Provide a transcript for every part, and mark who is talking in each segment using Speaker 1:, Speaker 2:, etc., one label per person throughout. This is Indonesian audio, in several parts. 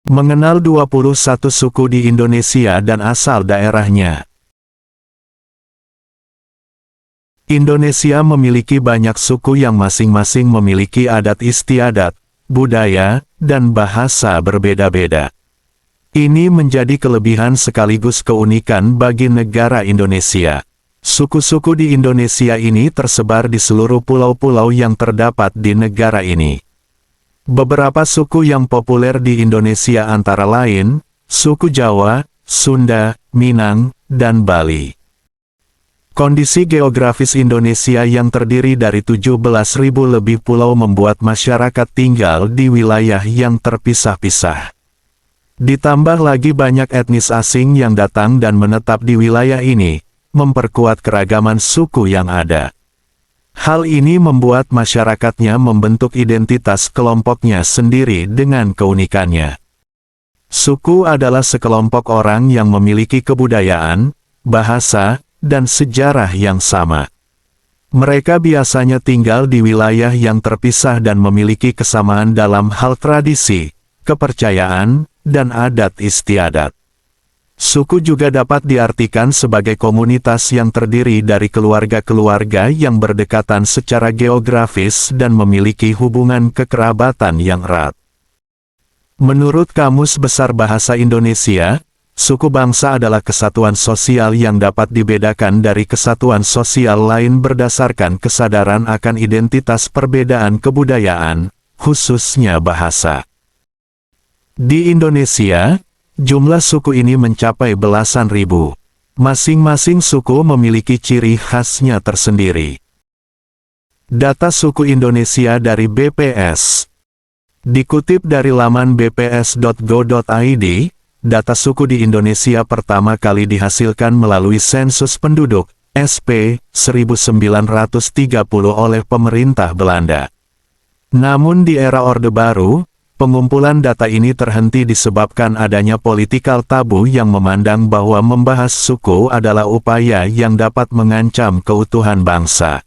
Speaker 1: Mengenal 21 suku di Indonesia dan asal daerahnya. Indonesia memiliki banyak suku yang masing-masing memiliki adat istiadat, budaya, dan bahasa berbeda-beda. Ini menjadi kelebihan sekaligus keunikan bagi negara Indonesia. Suku-suku di Indonesia ini tersebar di seluruh pulau-pulau yang terdapat di negara ini. Beberapa suku yang populer di Indonesia antara lain, suku Jawa, Sunda, Minang, dan Bali. Kondisi geografis Indonesia yang terdiri dari 17.000 lebih pulau membuat masyarakat tinggal di wilayah yang terpisah-pisah. Ditambah lagi banyak etnis asing yang datang dan menetap di wilayah ini, memperkuat keragaman suku yang ada. Hal ini membuat masyarakatnya membentuk identitas kelompoknya sendiri dengan keunikannya. Suku adalah sekelompok orang yang memiliki kebudayaan, bahasa, dan sejarah yang sama. Mereka biasanya tinggal di wilayah yang terpisah dan memiliki kesamaan dalam hal tradisi, kepercayaan, dan adat istiadat. Suku juga dapat diartikan sebagai komunitas yang terdiri dari keluarga-keluarga yang berdekatan secara geografis dan memiliki hubungan kekerabatan yang erat. Menurut Kamus Besar Bahasa Indonesia, suku bangsa adalah kesatuan sosial yang dapat dibedakan dari kesatuan sosial lain berdasarkan kesadaran akan identitas perbedaan kebudayaan, khususnya bahasa. Di Indonesia, jumlah suku ini mencapai belasan ribu. Masing-masing suku memiliki ciri khasnya tersendiri. Data suku Indonesia dari BPS. Dikutip dari laman bps.go.id, data suku di Indonesia pertama kali dihasilkan melalui sensus penduduk, SP, 1930 oleh pemerintah Belanda. Namun di era Orde Baru, pengumpulan data ini terhenti disebabkan adanya politikal tabu yang memandang bahwa membahas suku adalah upaya yang dapat mengancam keutuhan bangsa.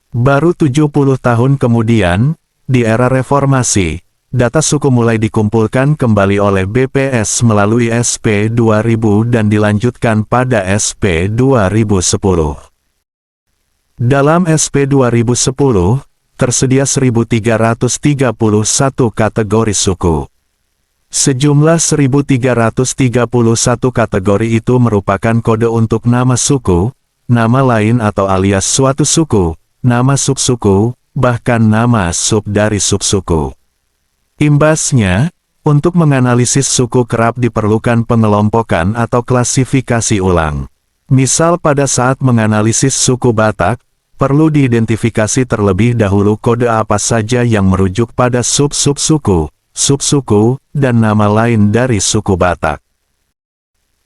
Speaker 1: Baru 70 tahun kemudian, di era reformasi, data suku mulai dikumpulkan kembali oleh BPS melalui SP 2000 dan dilanjutkan pada SP 2010. Dalam SP 2010, tersedia 1.331 kategori suku. Sejumlah 1.331 kategori itu merupakan kode untuk nama suku, nama lain atau alias suatu suku, nama subsuku, bahkan nama sub dari subsuku. Imbasnya, untuk menganalisis suku kerap diperlukan pengelompokan atau klasifikasi ulang. Misal pada saat menganalisis suku Batak, perlu diidentifikasi terlebih dahulu kode apa saja yang merujuk pada sub-sub-suku, subsuku, dan nama lain dari suku Batak.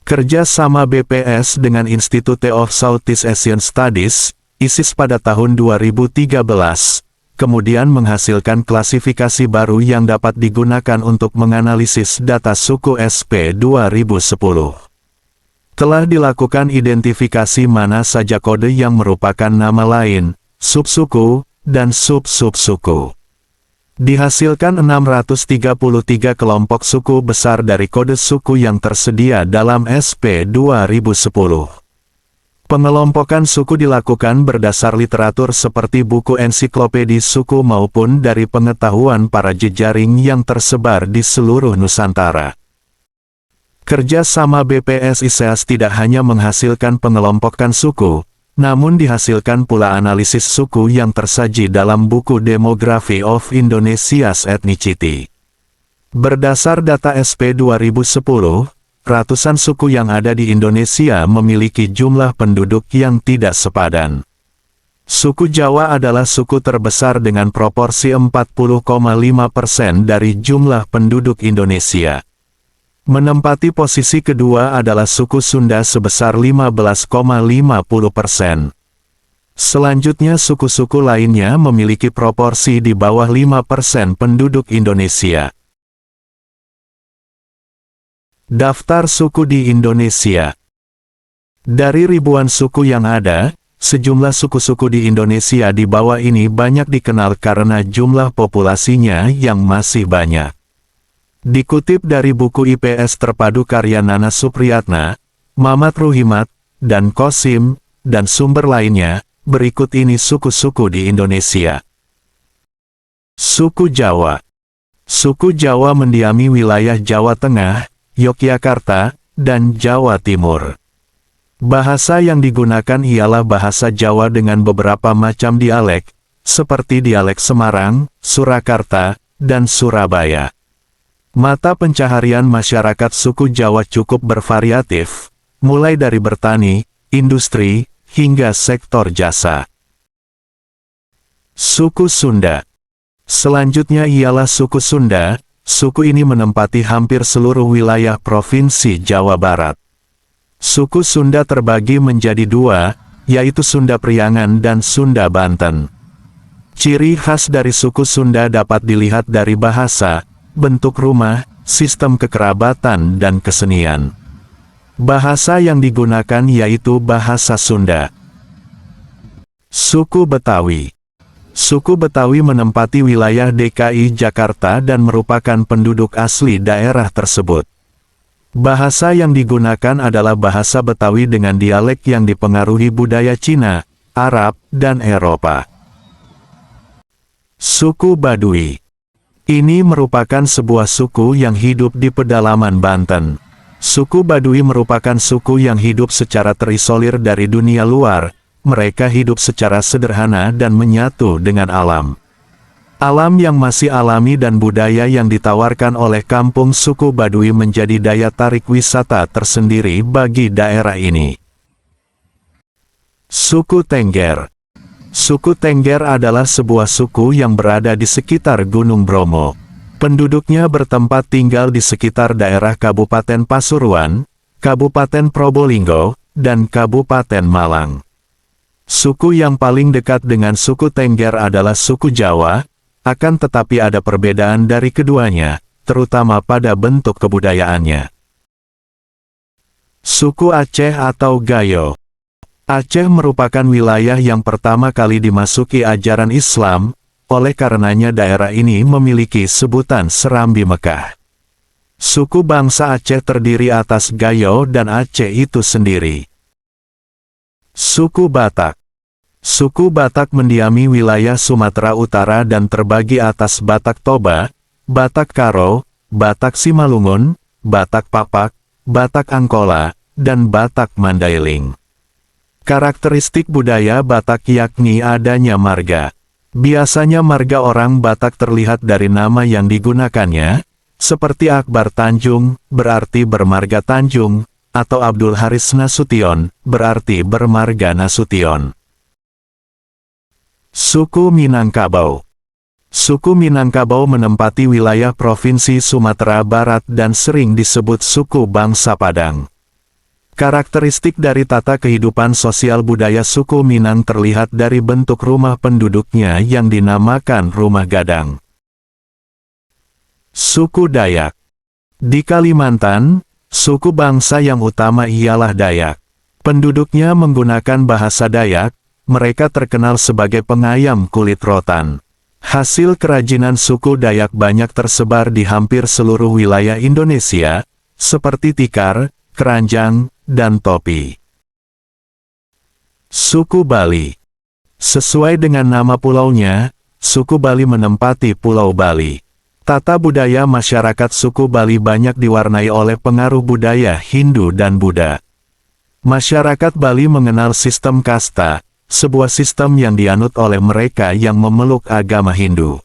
Speaker 1: Kerja sama BPS dengan Institute of Southeast Asian Studies, ISIS pada tahun 2013, kemudian menghasilkan klasifikasi baru yang dapat digunakan untuk menganalisis data suku SP 2010. Telah dilakukan identifikasi mana saja kode yang merupakan nama lain, subsuku, dan sub-subsuku. Dihasilkan 633 kelompok suku besar dari kode suku yang tersedia dalam SP 2010. Pengelompokan suku dilakukan berdasar literatur seperti buku ensiklopedi suku maupun dari pengetahuan para jejaring yang tersebar di seluruh Nusantara. Kerja sama BPS ISEAS tidak hanya menghasilkan pengelompokan suku, namun dihasilkan pula analisis suku yang tersaji dalam buku Demography of Indonesia's Ethnicity. Berdasar data SP 2010, ratusan suku yang ada di Indonesia memiliki jumlah penduduk yang tidak sepadan. Suku Jawa adalah suku terbesar dengan proporsi 40,5% dari jumlah penduduk Indonesia. Menempati posisi kedua adalah suku Sunda sebesar 15,50%. Selanjutnya suku-suku lainnya memiliki proporsi di bawah 5% penduduk Indonesia. Daftar suku di Indonesia. Dari ribuan suku yang ada, sejumlah suku-suku di Indonesia di bawah ini banyak dikenal karena jumlah populasinya yang masih banyak. Dikutip dari buku IPS Terpadu karya Nana Supriyatna, Mamat Ruhimat, dan Kosim, dan sumber lainnya, berikut ini suku-suku di Indonesia. Suku Jawa. Suku Jawa mendiami wilayah Jawa Tengah, Yogyakarta, dan Jawa Timur. Bahasa yang digunakan ialah bahasa Jawa dengan beberapa macam dialek, seperti dialek Semarang, Surakarta, dan Surabaya. Mata pencaharian masyarakat suku Jawa cukup bervariatif, mulai dari bertani, industri, hingga sektor jasa. Suku Sunda. Selanjutnya ialah suku Sunda. Suku ini menempati hampir seluruh wilayah Provinsi Jawa Barat. Suku Sunda terbagi menjadi dua, yaitu Sunda Priangan dan Sunda Banten. Ciri khas dari suku Sunda dapat dilihat dari bahasa, bentuk rumah, sistem kekerabatan dan kesenian. Bahasa yang digunakan yaitu bahasa Sunda. Suku Betawi. Suku Betawi menempati wilayah DKI Jakarta dan merupakan penduduk asli daerah tersebut. Bahasa yang digunakan adalah bahasa Betawi dengan dialek yang dipengaruhi budaya Cina, Arab, dan Eropa. Suku Baduy. Ini merupakan sebuah suku yang hidup di pedalaman Banten. Suku Baduy merupakan suku yang hidup secara terisolir dari dunia luar. Mereka hidup secara sederhana dan menyatu dengan alam. Alam yang masih alami dan budaya yang ditawarkan oleh kampung suku Baduy menjadi daya tarik wisata tersendiri bagi daerah ini. Suku Tengger. Suku Tengger adalah sebuah suku yang berada di sekitar Gunung Bromo. Penduduknya bertempat tinggal di sekitar daerah Kabupaten Pasuruan, Kabupaten Probolinggo, dan Kabupaten Malang. Suku yang paling dekat dengan suku Tengger adalah suku Jawa, akan tetapi ada perbedaan dari keduanya, terutama pada bentuk kebudayaannya. Suku Aceh atau Gayo. Aceh merupakan wilayah yang pertama kali dimasuki ajaran Islam, oleh karenanya daerah ini memiliki sebutan Serambi Mekah. Suku bangsa Aceh terdiri atas Gayo dan Aceh itu sendiri. Suku Batak. Suku Batak mendiami wilayah Sumatera Utara dan terbagi atas Batak Toba, Batak Karo, Batak Simalungun, Batak Papak, Batak Angkola, dan Batak Mandailing. Karakteristik budaya Batak yakni adanya marga. Biasanya marga orang Batak terlihat dari nama yang digunakannya, seperti Akbar Tanjung, berarti bermarga Tanjung, atau Abdul Haris Nasution, berarti bermarga Nasution. Suku Minangkabau. Suku Minangkabau menempati wilayah Provinsi Sumatera Barat dan sering disebut suku bangsa Padang. Karakteristik dari tata kehidupan sosial budaya suku Minang terlihat dari bentuk rumah penduduknya yang dinamakan rumah gadang. Suku Dayak. Di Kalimantan, suku bangsa yang utama ialah Dayak. Penduduknya menggunakan bahasa Dayak, mereka terkenal sebagai pengayam kulit rotan. Hasil kerajinan suku Dayak banyak tersebar di hampir seluruh wilayah Indonesia, seperti tikar, keranjang, dan topi. Suku Bali. Sesuai dengan nama pulaunya, suku Bali menempati Pulau Bali. Tata budaya masyarakat suku Bali banyak diwarnai oleh pengaruh budaya Hindu dan Buddha. Masyarakat Bali mengenal sistem kasta, sebuah sistem yang dianut oleh mereka yang memeluk agama Hindu.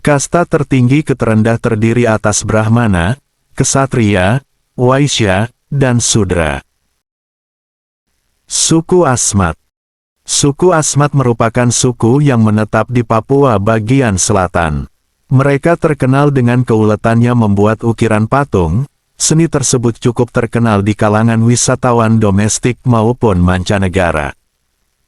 Speaker 1: Kasta tertinggi ke terendah terdiri atas Brahmana, Ksatria, Waisya, dan Sudra. Suku Asmat. Suku Asmat merupakan suku yang menetap di Papua bagian selatan. Mereka terkenal dengan keuletannya membuat ukiran patung. Seni tersebut cukup terkenal di kalangan wisatawan domestik maupun mancanegara.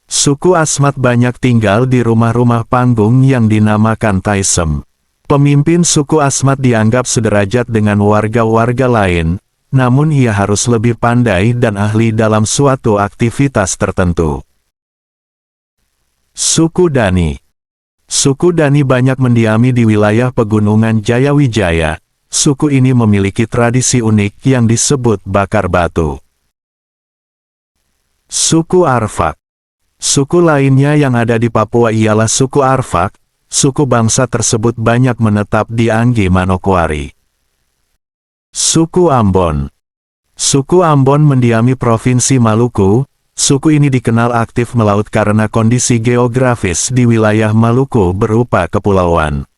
Speaker 1: Suku Asmat banyak tinggal di rumah-rumah panggung yang dinamakan taisem. Pemimpin suku Asmat dianggap sederajat dengan warga-warga lain, namun ia harus lebih pandai dan ahli dalam suatu aktivitas tertentu. Suku Dani. Suku Dani banyak mendiami di wilayah pegunungan Jayawijaya, suku ini memiliki tradisi unik yang disebut bakar batu. Suku Arfak. Suku lainnya yang ada di Papua ialah suku Arfak. Suku bangsa tersebut banyak menetap di Anggi Manokwari. Suku Ambon. Suku Ambon mendiami Provinsi Maluku. Suku ini dikenal aktif melaut karena kondisi geografis di wilayah Maluku berupa kepulauan.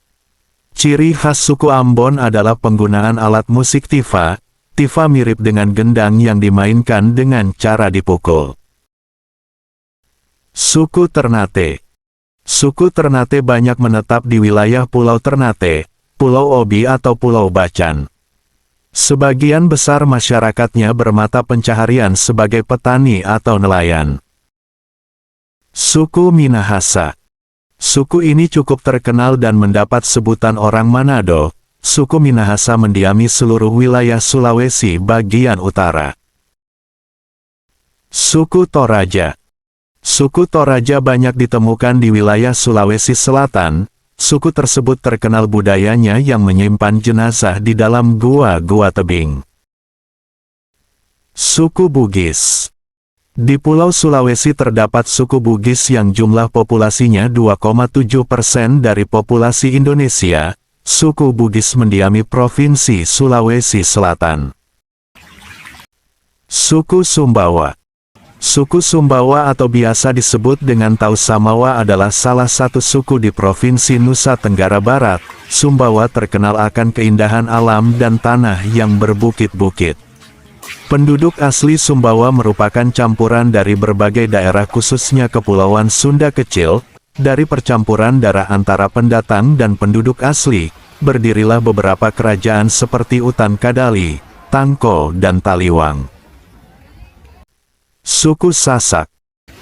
Speaker 1: Ciri khas suku Ambon adalah penggunaan alat musik tifa. Tifa mirip dengan gendang yang dimainkan dengan cara dipukul. Suku Ternate. Suku Ternate banyak menetap di wilayah Pulau Ternate, Pulau Obi atau Pulau Bacan. Sebagian besar masyarakatnya bermata pencaharian sebagai petani atau nelayan. Suku Minahasa. Suku ini cukup terkenal dan mendapat sebutan orang Manado. Suku Minahasa mendiami seluruh wilayah Sulawesi bagian utara. Suku Toraja. Suku Toraja banyak ditemukan di wilayah Sulawesi Selatan. Suku tersebut terkenal budayanya yang menyimpan jenazah di dalam gua-gua tebing. Suku Bugis. Di Pulau Sulawesi terdapat suku Bugis yang jumlah populasinya 2,7% dari populasi Indonesia. Suku Bugis mendiami Provinsi Sulawesi Selatan. Suku Sumbawa. Suku Sumbawa atau biasa disebut dengan Tau Samawa adalah salah satu suku di Provinsi Nusa Tenggara Barat. Sumbawa terkenal akan keindahan alam dan tanah yang berbukit-bukit. Penduduk asli Sumbawa merupakan campuran dari berbagai daerah khususnya Kepulauan Sunda Kecil. Dari percampuran darah antara pendatang dan penduduk asli, berdirilah beberapa kerajaan seperti Utan Kadali, Tangko dan Taliwang. Suku Sasak.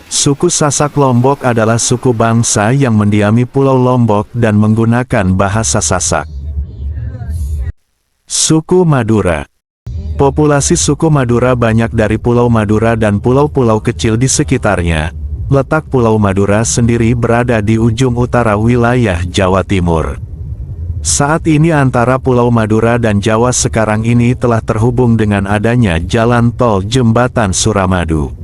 Speaker 1: Suku Sasak Lombok adalah suku bangsa yang mendiami Pulau Lombok dan menggunakan bahasa Sasak. Suku Madura. Populasi suku Madura banyak dari Pulau Madura dan pulau-pulau kecil di sekitarnya. Letak Pulau Madura sendiri berada di ujung utara wilayah Jawa Timur. Saat ini antara Pulau Madura dan Jawa sekarang ini telah terhubung dengan adanya jalan tol Jembatan Suramadu.